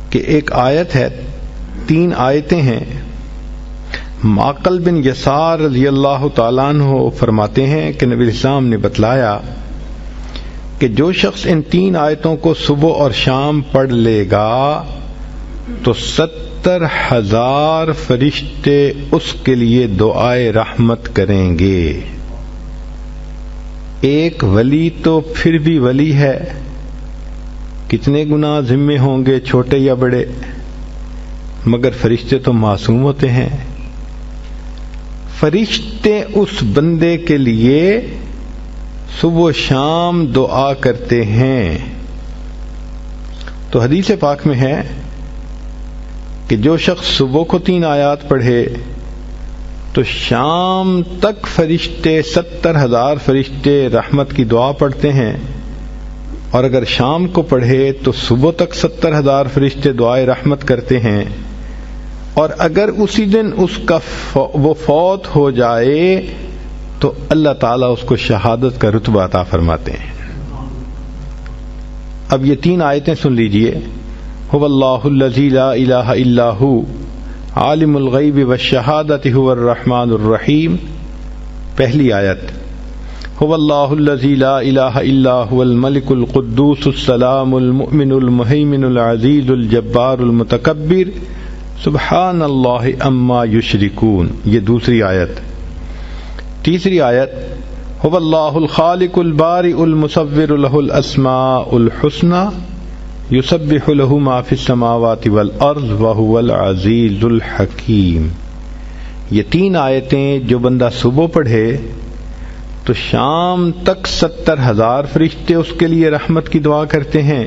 کہ ایک آیت ہے، 3 آیتیں ہیں. معقل بن یسار رضی اللہ تعالیٰ عنہ فرماتے ہیں کہ نبی اسلام نے بتلایا کہ جو شخص ان 3 آیتوں کو صبح اور شام پڑھ لے گا تو 70,000 فرشتے اس کے لیے دعائے رحمت کریں گے. ایک ولی تو پھر بھی ولی ہے، کتنے گناہ ذمے ہوں گے چھوٹے یا بڑے، مگر فرشتے تو معصوم ہوتے ہیں. فرشتے اس بندے کے لیے صبح و شام دعا کرتے ہیں. تو حدیث پاک میں ہے کہ جو شخص صبح کو 3 آیات پڑھے تو شام تک فرشتے 70,000 فرشتے رحمت کی دعا پڑھتے ہیں، اور اگر شام کو پڑھے تو صبح تک 70,000 فرشتے دعائے رحمت کرتے ہیں، اور اگر اسی دن اس کا وہ فوت ہو جائے تو اللہ تعالیٰ اس کو شہادت کا رتبہ عطا فرماتے ہیں. اب یہ 3 آیتیں سن لیجئے. هو اللہ الذی لا الہ الا ہو عالم الغیب والشہادۃ هو الرحمن الرحیم. پہلی آیت، هو اللہ الذی لا الہ الا هو الملک القدوس السلام المؤمن المہیمن العزیز الجبار المتکبر سبحان اللہ عما یشرکون. یہ دوسری آیت. تیسری آیت، هو اللہ الخالق البارئ المصور له الاسماء الحسنى یسبح له ما فی السماوات والارض وهو العزیز الحکیم. یہ 3 آیتیں جو بندہ صبح پڑھے تو شام تک 70,000 فرشتے اس کے لیے رحمت کی دعا کرتے ہیں،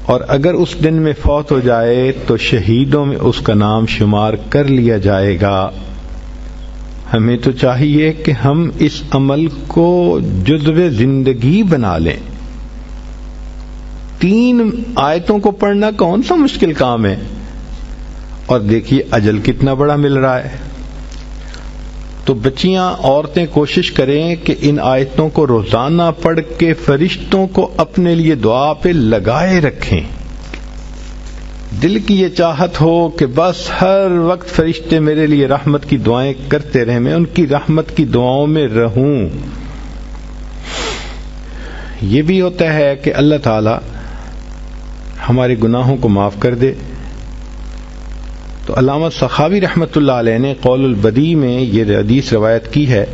اور اگر اس دن میں فوت ہو جائے تو شہیدوں میں اس کا نام شمار کر لیا جائے گا. ہمیں تو چاہیے کہ ہم اس عمل کو جزو زندگی بنا لیں. 3 آیتوں کو پڑھنا کون سا مشکل کام ہے، اور دیکھیے اجل کتنا بڑا مل رہا ہے. تو بچیاں، عورتیں کوشش کریں کہ ان آیتوں کو روزانہ پڑھ کے فرشتوں کو اپنے لیے دعا پہ لگائے رکھیں. دل کی یہ چاہت ہو کہ بس ہر وقت فرشتے میرے لیے رحمت کی دعائیں کرتے رہیں، میں ان کی رحمت کی دعاؤں میں رہوں. یہ بھی ہوتا ہے کہ اللہ تعالی ہمارے گناہوں کو معاف کر دے. تو علامہ سخاوی رحمۃ اللہ علیہ نے قول البدیع میں یہ حدیث روایت کی ہے،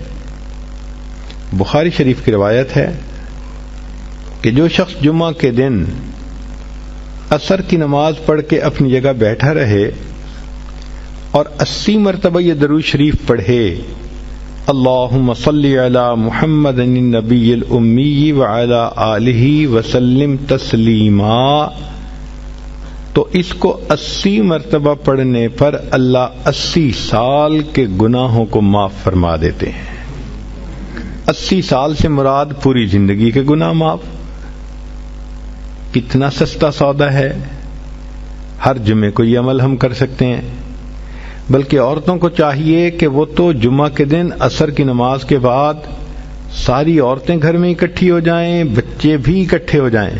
بخاری شریف کی روایت ہے کہ جو شخص جمعہ کے دن عصر کی نماز پڑھ کے اپنی جگہ بیٹھا رہے اور 80 مرتبہ یہ درود شریف پڑھے، اللہم صلی علی محمد النبی الامی وعلی آلہ وسلم تسلیما، تو اس کو 80 مرتبہ پڑھنے پر اللہ 80 سال کے گناہوں کو معاف فرما دیتے ہیں. 80 سال سے مراد پوری زندگی کے گناہ معاف. کتنا سستا سودا ہے، ہر جمعے کو یہ عمل ہم کر سکتے ہیں. بلکہ عورتوں کو چاہیے کہ وہ تو جمعہ کے دن عصر کی نماز کے بعد ساری عورتیں گھر میں اکٹھی ہو جائیں، بچے بھی اکٹھے ہو جائیں،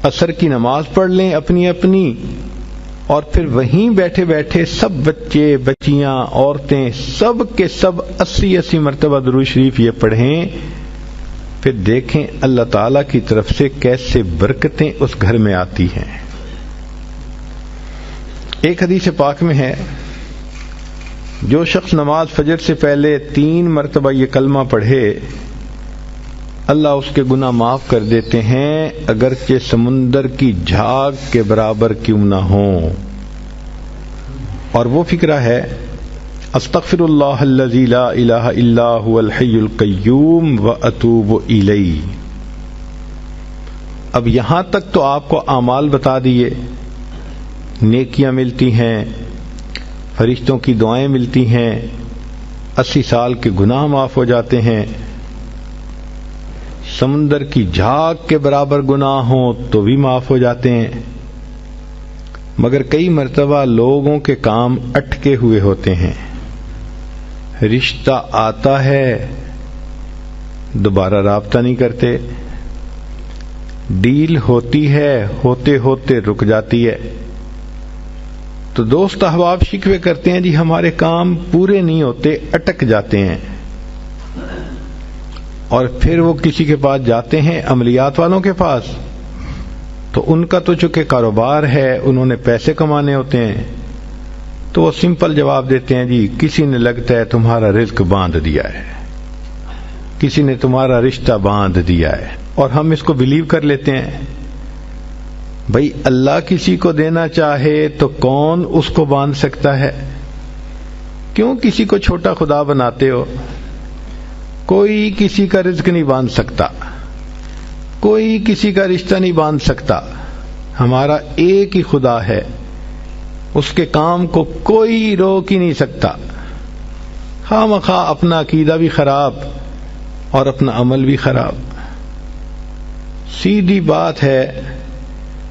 عصر کی نماز پڑھ لیں اپنی اپنی، اور پھر وہیں بیٹھے بیٹھے سب بچے بچیاں عورتیں سب کے سب 80 مرتبہ درود شریف یہ پڑھیں. پھر دیکھیں اللہ تعالی کی طرف سے کیسے برکتیں اس گھر میں آتی ہیں. ایک حدیث پاک میں ہے، جو شخص نماز فجر سے پہلے 3 مرتبہ یہ کلمہ پڑھے اللہ اس کے گناہ معاف کر دیتے ہیں، اگرچہ سمندر کی جھاگ کے برابر کیوں نہ ہوں. اور وہ فکرہ ہے، استغفر اللہ الذی لا الہ الا هو الحی القیوم واتوب الیہ. اب یہاں تک تو آپ کو اعمال بتا دیے، نیکیاں ملتی ہیں، فرشتوں کی دعائیں ملتی ہیں، 80 سال کے گناہ معاف ہو جاتے ہیں. سمندر کی جھاگ کے برابر گناہ ہوں تو بھی معاف ہو جاتے ہیں. مگر کئی مرتبہ لوگوں کے کام اٹکے ہوئے ہوتے ہیں، رشتہ آتا ہے دوبارہ رابطہ نہیں کرتے، ڈیل ہوتی ہے ہوتے ہوتے رک جاتی ہے. تو دوست احباب شکوے کرتے ہیں جی ہمارے کام پورے نہیں ہوتے، اٹک جاتے ہیں، اور پھر وہ کسی کے پاس جاتے ہیں، عملیات والوں کے پاس، تو ان کا تو چونکہ کاروبار ہے، انہوں نے پیسے کمانے ہوتے ہیں، تو وہ سمپل جواب دیتے ہیں جی کسی نے لگتا ہے تمہارا رزق باندھ دیا ہے، کسی نے تمہارا رشتہ باندھ دیا ہے، اور ہم اس کو بلیو کر لیتے ہیں. بھائی اللہ کسی کو دینا چاہے تو کون اس کو باندھ سکتا ہے؟ کیوں کسی کو چھوٹا خدا بناتے ہو؟ کوئی کسی کا رزق نہیں باندھ سکتا، کوئی کسی کا رشتہ نہیں باندھ سکتا. ہمارا ایک ہی خدا ہے، اس کے کام کو کوئی روک ہی نہیں سکتا. خواہ مخواہ اپنا عقیدہ بھی خراب اور اپنا عمل بھی خراب. سیدھی بات ہے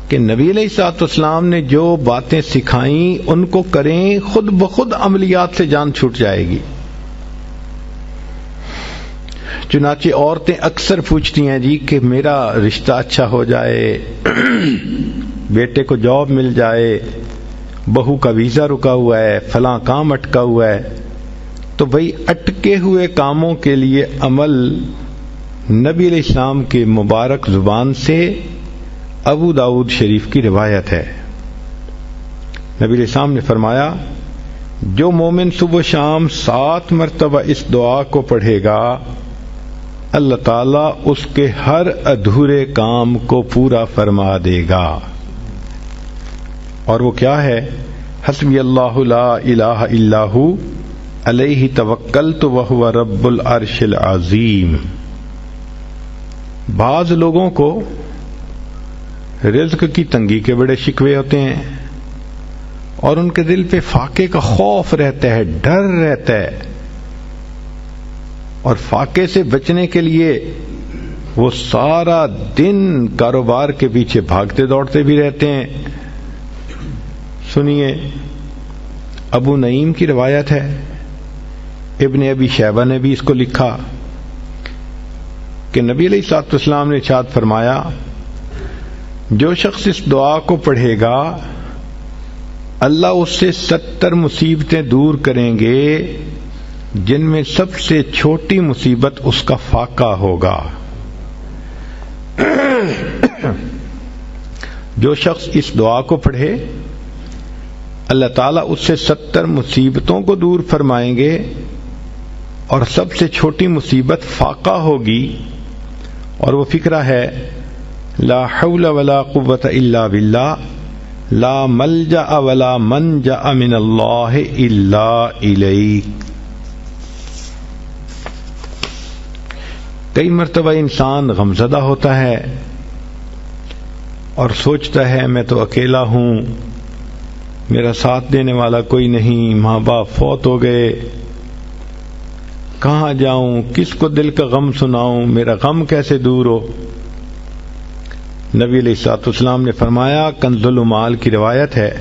کہ نبی علیہ الصلوۃ والسلام نے جو باتیں سکھائیں ان کو کریں، خود بخود عملیات سے جان چھوٹ جائے گی. چنانچہ عورتیں اکثر پوچھتی ہیں جی کہ میرا رشتہ اچھا ہو جائے، بیٹے کو جاب مل جائے، بہو کا ویزا رکا ہوا ہے، فلاں کام اٹکا ہوا ہے. تو بھئی اٹکے ہوئے کاموں کے لیے عمل نبی علیہ السلام کے مبارک زبان سے ابو داؤد شریف کی روایت ہے. نبی علیہ السلام نے فرمایا جو مومن صبح و شام 7 مرتبہ اس دعا کو پڑھے گا، اللہ تعالیٰ اس کے ہر ادھورے کام کو پورا فرما دے گا. اور وہ کیا ہے؟ حسبی اللہ لا الہ الا ہو علیہ توکلت وہو رب العرش العظیم. بعض لوگوں کو رزق کی تنگی کے بڑے شکوے ہوتے ہیں، اور ان کے دل پہ فاقے کا خوف رہتا ہے، ڈر رہتا ہے، اور فاقے سے بچنے کے لیے وہ سارا دن کاروبار کے پیچھے بھاگتے دوڑتے بھی رہتے ہیں. سنیے، ابو نعیم کی روایت ہے، ابن ابی شیبہ نے بھی اس کو لکھا کہ نبی علیہ الصلوۃ والسلام نے ارشاد فرمایا جو شخص اس دعا کو پڑھے گا اللہ اس سے 70 مصیبتیں دور کریں گے، جن میں سب سے چھوٹی مصیبت اس کا فاقہ ہوگا. جو شخص اس دعا کو پڑھے اللہ تعالیٰ اس سے 70 مصیبتوں کو دور فرمائیں گے، اور سب سے چھوٹی مصیبت فاقہ ہوگی. اور وہ فقرہ ہے لا حول ولا قوة الا باللہ لا ملجأ ولا منجأ من اللہ الا الیک. کئی مرتبہ انسان غمزدہ ہوتا ہے اور سوچتا ہے میں تو اکیلا ہوں، میرا ساتھ دینے والا کوئی نہیں، ماں باپ فوت ہو گئے، کہاں جاؤں، کس کو دل کا غم سناؤں، میرا غم کیسے دور ہو. نبی علیہ الصلوۃ والسلام نے فرمایا، کنز المال کی روایت ہے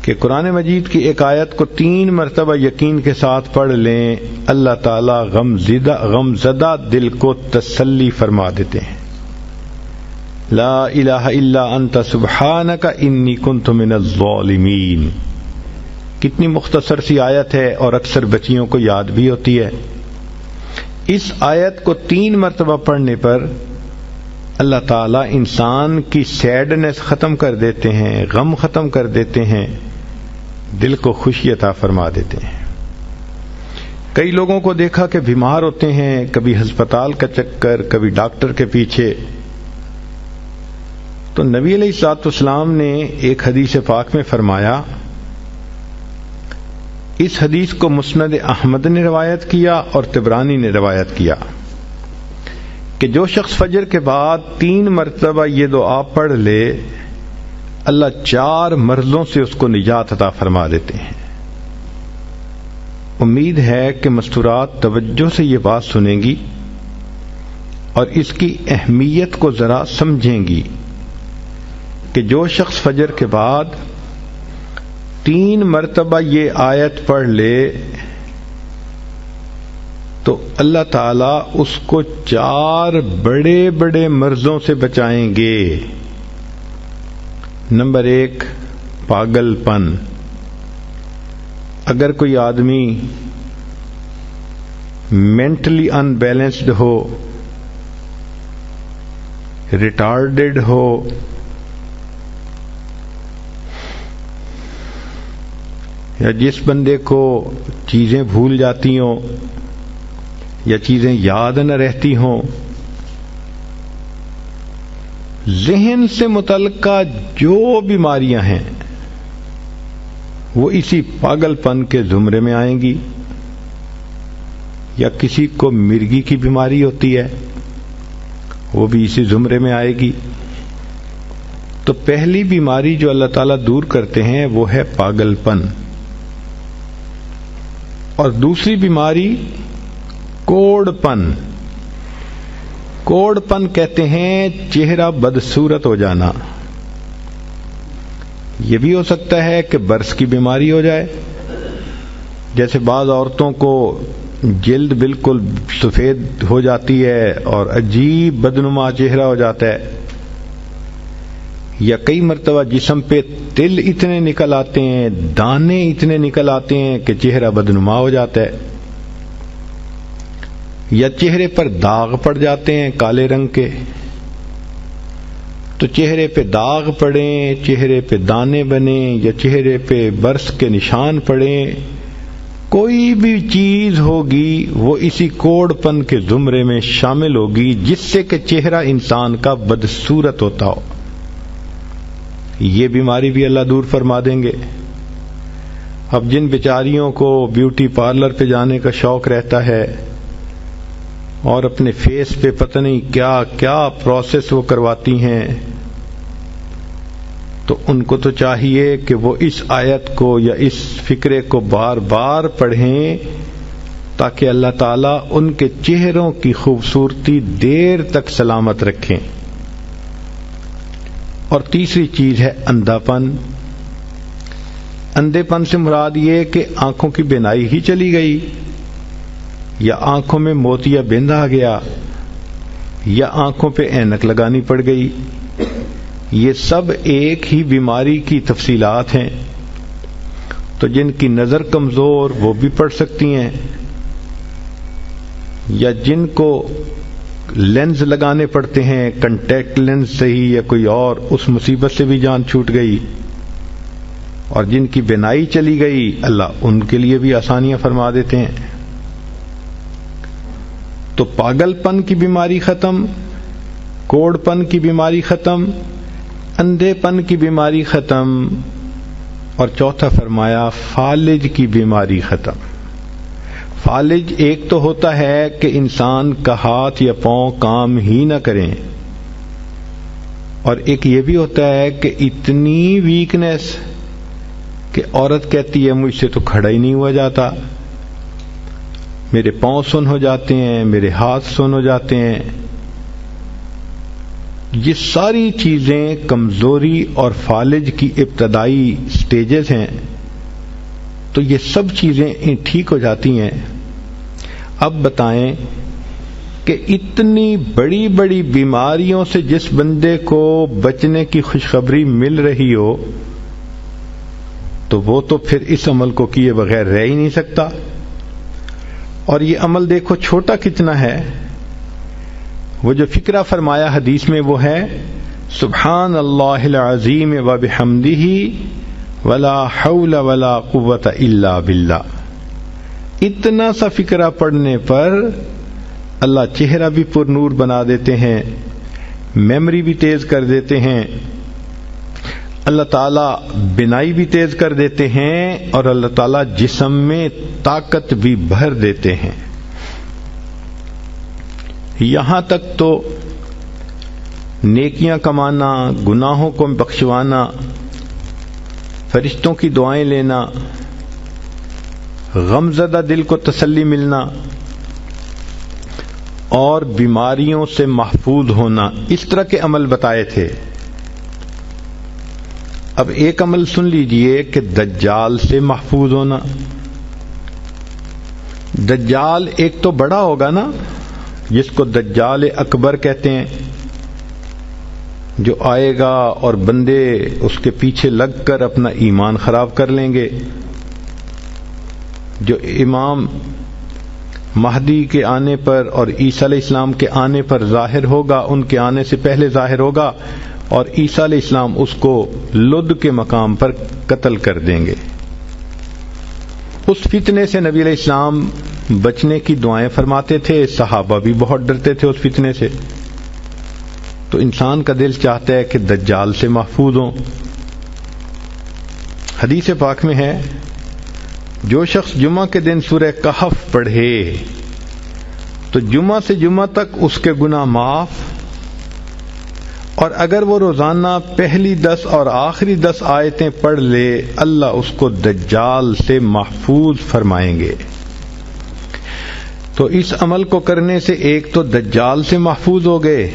کہ قرآن مجید کی ایک آیت کو 3 مرتبہ یقین کے ساتھ پڑھ لیں، اللہ تعالیٰ غم زدہ دل کو تسلی فرما دیتے ہیں. لا الہ الا انت سبحانک انی کنت من الظالمین. کتنی مختصر سی آیت ہے اور اکثر بچیوں کو یاد بھی ہوتی ہے. اس آیت کو 3 مرتبہ پڑھنے پر اللہ تعالیٰ انسان کی سیڈنس ختم کر دیتے ہیں، غم ختم کر دیتے ہیں، دل کو خوشی عطا فرما دیتے ہیں. کئی لوگوں کو دیکھا کہ بیمار ہوتے ہیں، کبھی ہسپتال کا چکر، کبھی ڈاکٹر کے پیچھے. تو نبی علیہ الصلوۃ والسلام نے ایک حدیث پاک میں فرمایا، اس حدیث کو مسند احمد نے روایت کیا اور طبرانی نے روایت کیا کہ جو شخص فجر کے بعد 3 مرتبہ یہ دعا پڑھ لے اللہ 4 مرضوں سے اس کو نجات عطا فرما دیتے ہیں. امید ہے کہ مستورات توجہ سے یہ بات سنیں گی اور اس کی اہمیت کو ذرا سمجھیں گی کہ جو شخص فجر کے بعد 3 مرتبہ یہ آیت پڑھ لے تو اللہ تعالیٰ اس کو 4 بڑے بڑے مرضوں سے بچائیں گے۔ نمبر 1، پاگل پن۔ اگر کوئی آدمی مینٹلی ان بیلنسڈ ہو، ریٹارڈڈ ہو، یا جس بندے کو چیزیں بھول جاتی ہوں یا چیزیں یاد نہ رہتی ہوں، ذہن سے متعلقہ جو بیماریاں ہیں وہ اسی پاگل پن کے زمرے میں آئیں گی۔ یا کسی کو مرگی کی بیماری ہوتی ہے، وہ بھی اسی زمرے میں آئے گی۔ تو پہلی بیماری جو اللہ تعالیٰ دور کرتے ہیں وہ ہے پاگل پن، اور دوسری بیماری کوڑ پن۔ کوڑ پن کہتے ہیں چہرہ بدصورت ہو جانا۔ یہ بھی ہو سکتا ہے کہ برس کی بیماری ہو جائے، جیسے بعض عورتوں کو جلد بالکل سفید ہو جاتی ہے اور عجیب بدنما چہرہ ہو جاتا ہے، یا کئی مرتبہ جسم پہ تل اتنے نکل آتے ہیں، دانے اتنے نکل آتے ہیں کہ چہرہ بدنما ہو جاتا ہے، یا چہرے پر داغ پڑ جاتے ہیں کالے رنگ کے۔ تو چہرے پہ داغ پڑیں، چہرے پہ دانے بنیں، یا چہرے پہ برس کے نشان پڑیں، کوئی بھی چیز ہوگی وہ اسی کوڑ پن کے زمرے میں شامل ہوگی، جس سے کہ چہرہ انسان کا بدصورت ہوتا ہو۔ یہ بیماری بھی اللہ دور فرما دیں گے۔ اب جن بیچاریوں کو بیوٹی پارلر پہ جانے کا شوق رہتا ہے اور اپنے فیس پہ پتہ نہیں کیا کیا پروسیس وہ کرواتی ہیں، تو ان کو تو چاہیے کہ وہ اس آیت کو یا اس فکرے کو بار بار پڑھیں، تاکہ اللہ تعالیٰ ان کے چہروں کی خوبصورتی دیر تک سلامت رکھیں۔ اور تیسری چیز ہے اندھا پن۔ اندھے پن سے مراد یہ کہ آنکھوں کی بینائی ہی چلی گئی، یا آنکھوں میں موتیا بند آ گیا، یا آنکھوں پہ اینک لگانی پڑ گئی۔ یہ سب ایک ہی بیماری کی تفصیلات ہیں۔ تو جن کی نظر کمزور وہ بھی پڑھ سکتی ہیں، یا جن کو لینز لگانے پڑتے ہیں، کنٹیکٹ لینز سے ہی یا کوئی اور، اس مصیبت سے بھی جان چھوٹ گئی۔ اور جن کی بینائی چلی گئی، اللہ ان کے لیے بھی آسانیاں فرما دیتے ہیں۔ تو پاگل پن کی بیماری ختم، کوڑ پن کی بیماری ختم، اندھے پن کی بیماری ختم، اور چوتھا فرمایا فالج کی بیماری ختم۔ فالج ایک تو ہوتا ہے کہ انسان کا ہاتھ یا پاؤں کام ہی نہ کریں، اور ایک یہ بھی ہوتا ہے کہ اتنی ویکنیس کہ عورت کہتی ہے مجھ سے تو کھڑا ہی نہیں ہوا جاتا، میرے پاؤں سن ہو جاتے ہیں، میرے ہاتھ سن ہو جاتے ہیں۔ یہ ساری چیزیں کمزوری اور فالج کی ابتدائی سٹیجز ہیں۔ تو یہ سب چیزیں ٹھیک ہو جاتی ہیں۔ اب بتائیں کہ اتنی بڑی بڑی بیماریوں سے جس بندے کو بچنے کی خوشخبری مل رہی ہو، تو وہ تو پھر اس عمل کو کیے بغیر رہ ہی نہیں سکتا۔ اور یہ عمل دیکھو چھوٹا کتنا ہے۔ وہ جو فکرہ فرمایا حدیث میں وہ ہے سبحان اللہ العظیم وبحمدہ ولا حول ولا قوت الا باللہ۔ اتنا سا فکرہ پڑھنے پر اللہ چہرہ بھی پر نور بنا دیتے ہیں، میموری بھی تیز کر دیتے ہیں، اللہ تعالیٰ بینائی بھی تیز کر دیتے ہیں، اور اللہ تعالیٰ جسم میں طاقت بھی بھر دیتے ہیں۔ یہاں تک تو نیکیاں کمانا، گناہوں کو بخشوانا، فرشتوں کی دعائیں لینا، غمزدہ دل کو تسلی ملنا، اور بیماریوں سے محفوظ ہونا، اس طرح کے عمل بتائے تھے۔ اب ایک عمل سن لیجئے کہ دجال سے محفوظ ہونا۔ دجال ایک تو بڑا ہوگا نا، جس کو دجال اکبر کہتے ہیں، جو آئے گا اور بندے اس کے پیچھے لگ کر اپنا ایمان خراب کر لیں گے، جو امام مہدی کے آنے پر اور عیسیٰ علیہ السلام کے آنے پر ظاہر ہوگا، ان کے آنے سے پہلے ظاہر ہوگا، اور عیسیٰ علیہ السلام اس کو لد کے مقام پر قتل کر دیں گے۔ اس فتنے سے نبی علیہ السلام بچنے کی دعائیں فرماتے تھے، صحابہ بھی بہت ڈرتے تھے اس فتنے سے۔ تو انسان کا دل چاہتا ہے کہ دجال سے محفوظ ہوں۔ حدیث پاک میں ہے، جو شخص جمعہ کے دن سورہ کہف پڑھے تو جمعہ سے جمعہ تک اس کے گناہ معاف، اور اگر وہ روزانہ پہلی 10 اور آخری 10 آیتیں پڑھ لے، اللہ اس کو دجال سے محفوظ فرمائیں گے۔ تو اس عمل کو کرنے سے ایک تو دجال سے محفوظ ہو گئے،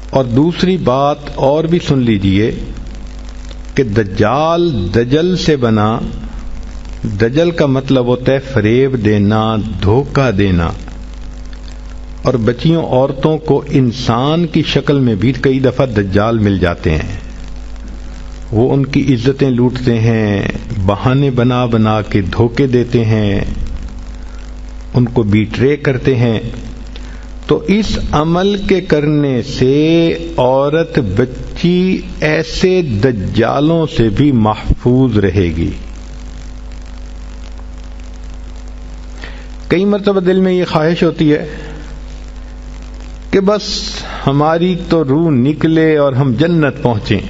اور دوسری بات اور بھی سن لیجئے کہ دجال دجل سے بنا۔ دجل کا مطلب ہوتا ہے فریب دینا، دھوکہ دینا، اور بچیوں عورتوں کو انسان کی شکل میں بھی کئی دفعہ دجال مل جاتے ہیں۔ وہ ان کی عزتیں لوٹتے ہیں، بہانے بنا بنا کے دھوکے دیتے ہیں، ان کو بیٹرے کرتے ہیں۔ تو اس عمل کے کرنے سے عورت بچی ایسے دجالوں سے بھی محفوظ رہے گی۔ کئی مرتبہ دل میں یہ خواہش ہوتی ہے کہ بس ہماری تو روح نکلے اور ہم جنت پہنچیں۔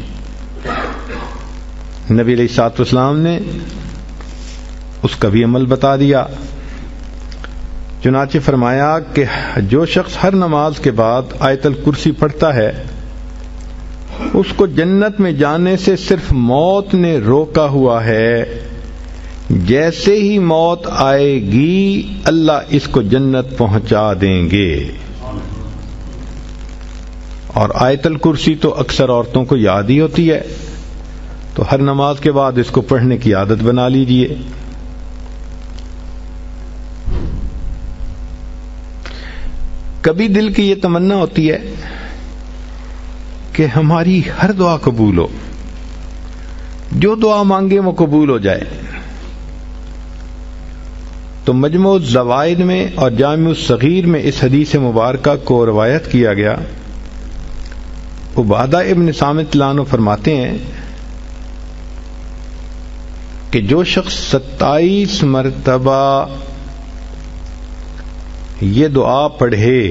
نبی علیہ الصلوۃ والسلام نے اس کا بھی عمل بتا دیا، چنانچہ فرمایا کہ جو شخص ہر نماز کے بعد آیت الکرسی پڑھتا ہے، اس کو جنت میں جانے سے صرف موت نے روکا ہوا ہے۔ جیسے ہی موت آئے گی اللہ اس کو جنت پہنچا دیں گے۔ اور آیت الکرسی تو اکثر عورتوں کو یاد ہی ہوتی ہے، تو ہر نماز کے بعد اس کو پڑھنے کی عادت بنا لیجئے۔ کبھی دل کی یہ تمنا ہوتی ہے کہ ہماری ہر دعا قبول ہو، جو دعا مانگے وہ قبول ہو جائے۔ تو مجموع الزوائد میں اور جامع الصغیر میں اس حدیث مبارکہ کو روایت کیا گیا۔ عبادہ ابن صامت عنہ فرماتے ہیں کہ جو شخص 27 مرتبہ یہ دعا پڑھے،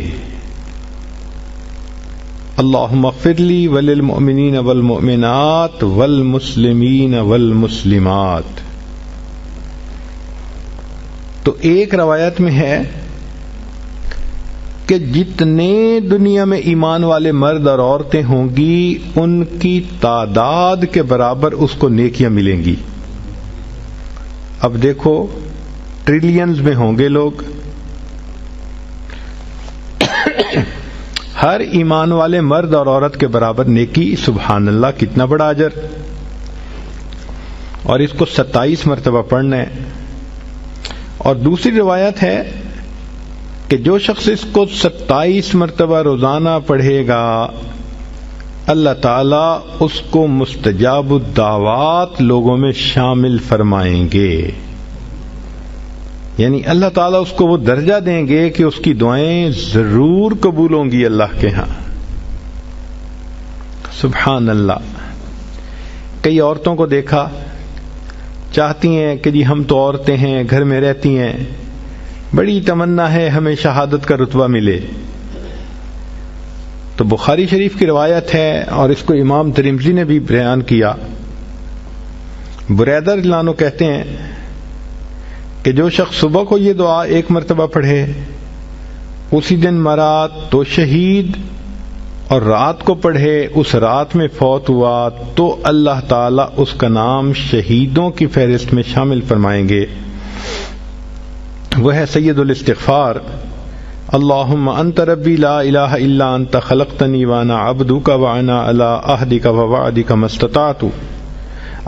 اللہم اغفر لی وللمؤمنین والمؤمنات والمسلمین والمسلمات، تو ایک روایت میں ہے کہ جتنے دنیا میں ایمان والے مرد اور عورتیں ہوں گی ان کی تعداد کے برابر اس کو نیکیاں ملیں گی۔ اب دیکھو ٹریلینز میں ہوں گے لوگ، ہر ایمان والے مرد اور عورت کے برابر نیکی، سبحان اللہ کتنا بڑا اجر، اور اس کو 27 مرتبہ پڑھنا ہے۔ اور دوسری روایت ہے کہ جو شخص اس کو 27 مرتبہ روزانہ پڑھے گا اللہ تعالیٰ اس کو مستجاب الدعوات لوگوں میں شامل فرمائیں گے، یعنی اللہ تعالیٰ اس کو وہ درجہ دیں گے کہ اس کی دعائیں ضرور قبول ہوں گی اللہ کے ہاں۔ سبحان اللہ۔ کئی عورتوں کو دیکھا، چاہتی ہیں کہ جی ہم تو عورتیں ہیں، گھر میں رہتی ہیں، بڑی تمنا ہے ہمیں شہادت کا رتبہ ملے۔ تو بخاری شریف کی روایت ہے اور اس کو امام ترمذی نے بھی بیان کیا۔ بریدہ رضی اللہ عنہ کہتے ہیں کہ جو شخص صبح کو یہ دعا 1 مرتبہ پڑھے، اسی دن مرا تو شہید، اور رات کو پڑھے اس رات میں فوت ہوا تو اللہ تعالیٰ اس کا نام شہیدوں کی فہرست میں شامل فرمائیں گے۔ وہ ہے سید الاستغفار، اللہم انت ربی لا الہ الا انت خلقتنی وانا عبدک وانا علی عہدک ووعدک ما استطعت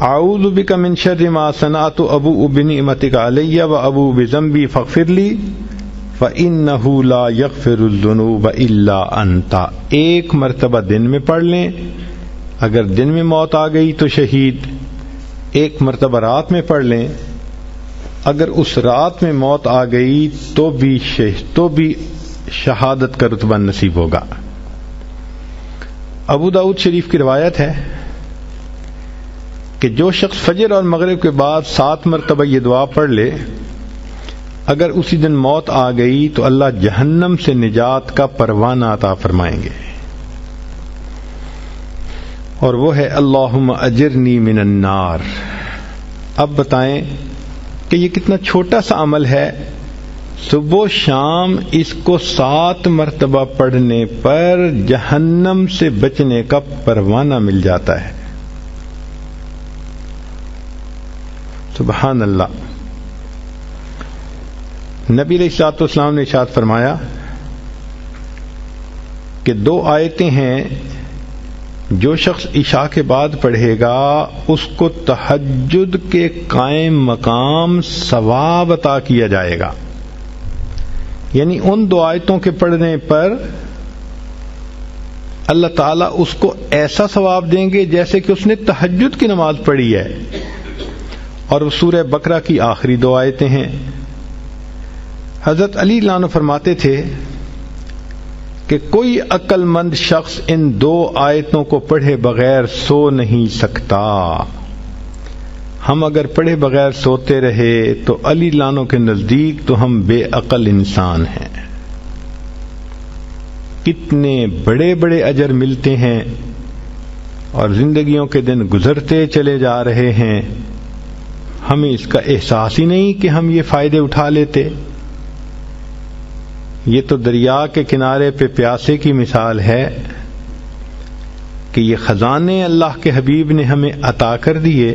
اعوذ بک من شر ما صنعت ابوء بنعمتک علی و ابوء بذنبی فاغفر لی فإنہ لا یغفر الذنوب الا انت. ایک مرتبہ دن میں پڑھ لیں، اگر دن میں موت آ گئی تو شہید. ایک مرتبہ رات میں پڑھ لیں، اگر اس رات میں موت آ گئی تو بھی شہادت کا رتبہ نصیب ہوگا. ابو داؤد شریف کی روایت ہے کہ جو شخص فجر اور مغرب کے بعد 7 مرتبہ یہ دعا پڑھ لے، اگر اسی دن موت آ گئی تو اللہ جہنم سے نجات کا پروانہ عطا فرمائیں گے، اور وہ ہے اللہم اجرنی من النار. اب بتائیں کہ یہ کتنا چھوٹا سا عمل ہے، صبح و شام اس کو 7 مرتبہ پڑھنے پر جہنم سے بچنے کا پروانہ مل جاتا ہے. سبحان اللہ. نبی علیہ الصلوۃ والسلام نے ارشاد فرمایا کہ 2 آیتیں ہیں جو شخص عشاء کے بعد پڑھے گا اس کو تہجد کے قائم مقام ثواب عطا کیا جائے گا. یعنی ان 2 آیتوں کے پڑھنے پر اللہ تعالیٰ اس کو ایسا ثواب دیں گے جیسے کہ اس نے تہجد کی نماز پڑھی ہے. اور وہ سورہ بقرہ کی آخری 2 آیتیں ہیں. حضرت علی عنہ فرماتے تھے کہ کوئی عقل مند شخص ان 2 آیتوں کو پڑھے بغیر سو نہیں سکتا. ہم اگر پڑھے بغیر سوتے رہے تو علی عنہ کے نزدیک تو ہم بے عقل انسان ہیں. کتنے بڑے بڑے اجر ملتے ہیں اور زندگیوں کے دن گزرتے چلے جا رہے ہیں، ہمیں اس کا احساس ہی نہیں کہ ہم یہ فائدے اٹھا لیتے. یہ تو دریا کے کنارے پہ پیاسے کی مثال ہے کہ یہ خزانے اللہ کے حبیب نے ہمیں عطا کر دیے،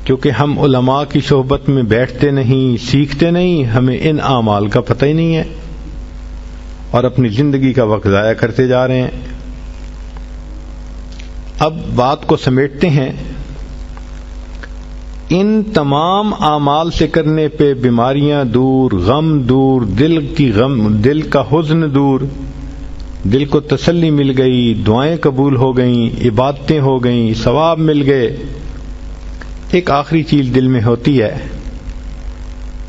کیونکہ ہم علماء کی صحبت میں بیٹھتے نہیں، سیکھتے نہیں، ہمیں ان اعمال کا پتہ ہی نہیں ہے اور اپنی زندگی کا وقت ضائع کرتے جا رہے ہیں. اب بات کو سمیٹتے ہیں. ان تمام اعمال سے کرنے پہ بیماریاں دور، غم دور، دل کا حزن دور، دل کو تسلی مل گئی، دعائیں قبول ہو گئیں، عبادتیں ہو گئیں، ثواب مل گئے. ایک آخری چیز دل میں ہوتی ہے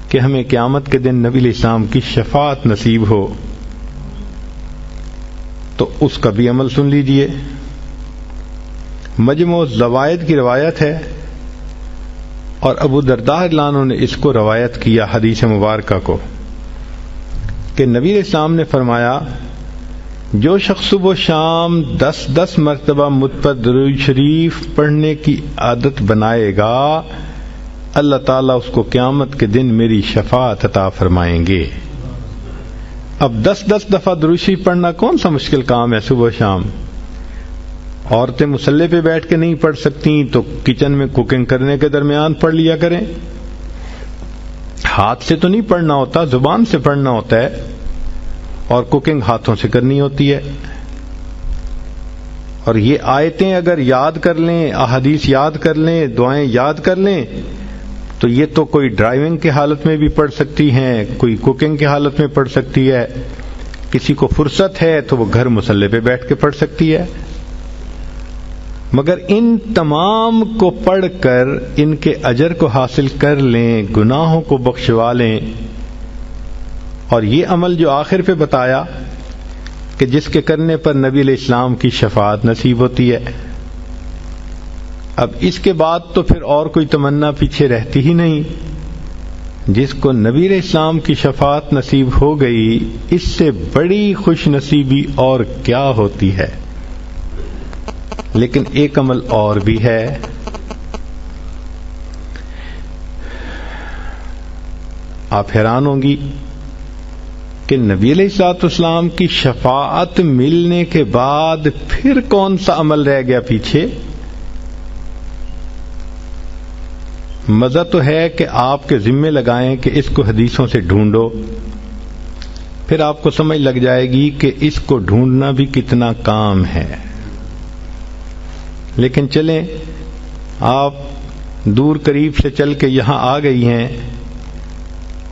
کہ ہمیں قیامت کے دن نبی علیہ السلام کی شفاعت نصیب ہو، تو اس کا بھی عمل سن لیجئے. مجموع الزوائد کی روایت ہے اور ابو درداء رضی اللہ عنہ نے اس کو روایت کیا حدیث مبارکہ کو کہ نبی علیہ السلام نے فرمایا جو شخص صبح و شام 10 مرتبہ مجھ پر درود شریف پڑھنے کی عادت بنائے گا، اللہ تعالیٰ اس کو قیامت کے دن میری شفاعت عطا فرمائیں گے. اب 10 دفعہ درود شریف پڑھنا کون سا مشکل کام ہے صبح و شام. عورتیں مصلی پہ بیٹھ کے نہیں پڑھ سکتی تو کچن میں کوکنگ کرنے کے درمیان پڑھ لیا کریں. ہاتھ سے تو نہیں پڑھنا ہوتا، زبان سے پڑھنا ہوتا ہے، اور کوکنگ ہاتھوں سے کرنی ہوتی ہے. اور یہ آیتیں اگر یاد کر لیں، احادیث یاد کر لیں، دعائیں یاد کر لیں تو یہ تو کوئی ڈرائیونگ کی حالت میں بھی پڑھ سکتی ہیں، کوئی کوکنگ کی حالت میں پڑھ سکتی ہے، کسی کو فرصت ہے تو وہ گھر مصلی پہ بیٹھ کے پڑھ سکتی ہے. مگر ان تمام کو پڑھ کر ان کے اجر کو حاصل کر لیں، گناہوں کو بخشوا لیں. اور یہ عمل جو آخر پہ بتایا کہ جس کے کرنے پر نبی علیہ السلام کی شفاعت نصیب ہوتی ہے، اب اس کے بعد تو پھر اور کوئی تمنا پیچھے رہتی ہی نہیں. جس کو نبی علیہ السلام کی شفاعت نصیب ہو گئی، اس سے بڑی خوش نصیبی اور کیا ہوتی ہے. لیکن ایک عمل اور بھی ہے. آپ حیران ہوں گی کہ نبی علیہ الصلوۃ والسلام کی شفاعت ملنے کے بعد پھر کون سا عمل رہ گیا پیچھے. مزہ تو ہے کہ آپ کے ذمے لگائیں کہ اس کو حدیثوں سے ڈھونڈو، پھر آپ کو سمجھ لگ جائے گی کہ اس کو ڈھونڈنا بھی کتنا کام ہے. لیکن چلیں آپ دور قریب سے چل کے یہاں آ گئی ہیں،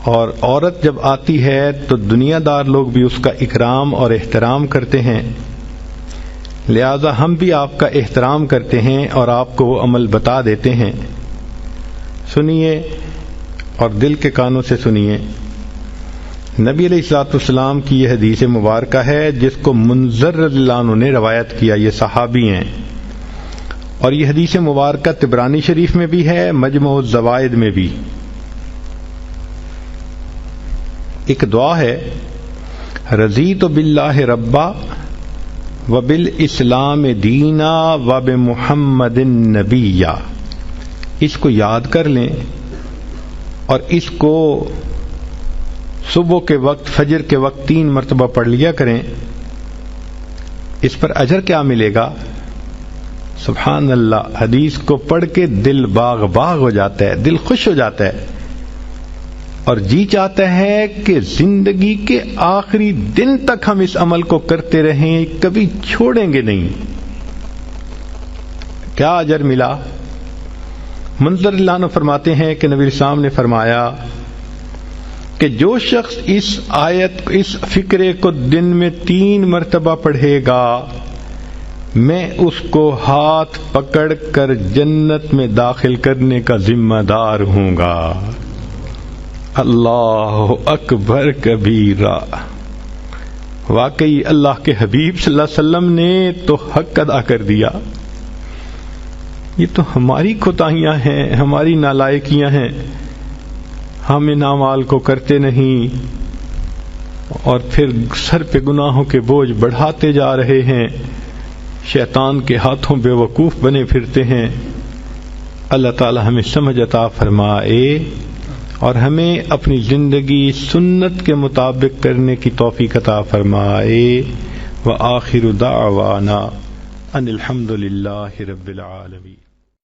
اور عورت جب آتی ہے تو دنیا دار لوگ بھی اس کا اکرام اور احترام کرتے ہیں، لہذا ہم بھی آپ کا احترام کرتے ہیں اور آپ کو وہ عمل بتا دیتے ہیں۔ سنیے اور دل کے کانوں سے سنیے۔ نبی علیہ الصلوۃ والسلام کی یہ حدیث مبارکہ ہے جس کو منذر رضی اللہ عنہ نے روایت کیا، یہ صحابی ہیں، اور یہ حدیث مبارکہ طبرانی شریف میں بھی ہے، مجموع الزوائد میں بھی۔ ایک دعا ہے، رضیت باللہ ربا وبالاسلام دینا وبمحمد نبیا۔ اس کو یاد کر لیں اور اس کو صبح کے وقت، فجر کے وقت 3 مرتبہ پڑھ لیا کریں۔ اس پر اجر کیا ملے گا؟ سبحان اللہ، حدیث کو پڑھ کے دل باغ باغ ہو جاتا ہے، دل خوش ہو جاتا ہے، اور جی چاہتا ہے کہ زندگی کے آخری دن تک ہم اس عمل کو کرتے رہیں، کبھی چھوڑیں گے نہیں۔ کیا اجر ملا؟ منذر اللہ عنہ فرماتے ہیں کہ نبی اسلام نے فرمایا کہ جو شخص اس آیت، اس فقرے کو دن میں 3 مرتبہ پڑھے گا، میں اس کو ہاتھ پکڑ کر جنت میں داخل کرنے کا ذمہ دار ہوں گا۔ اللہ اکبر کبیرہ۔ واقعی اللہ کے حبیب صلی اللہ علیہ وسلم نے تو حق ادا کر دیا۔ یہ تو ہماری کوتاہیاں ہیں، ہماری نالائکیاں ہیں، ہم ان اعمال کو کرتے نہیں اور پھر سر پہ گناہوں کے بوجھ بڑھاتے جا رہے ہیں، شیطان کے ہاتھوں بے وقوف بنے پھرتے ہیں۔ اللہ تعالی ہمیں سمجھ عطا فرمائے اور ہمیں اپنی زندگی سنت کے مطابق کرنے کی توفیق عطا فرمائے۔ وآخر دعوانا ان الحمد للہ رب العالمین۔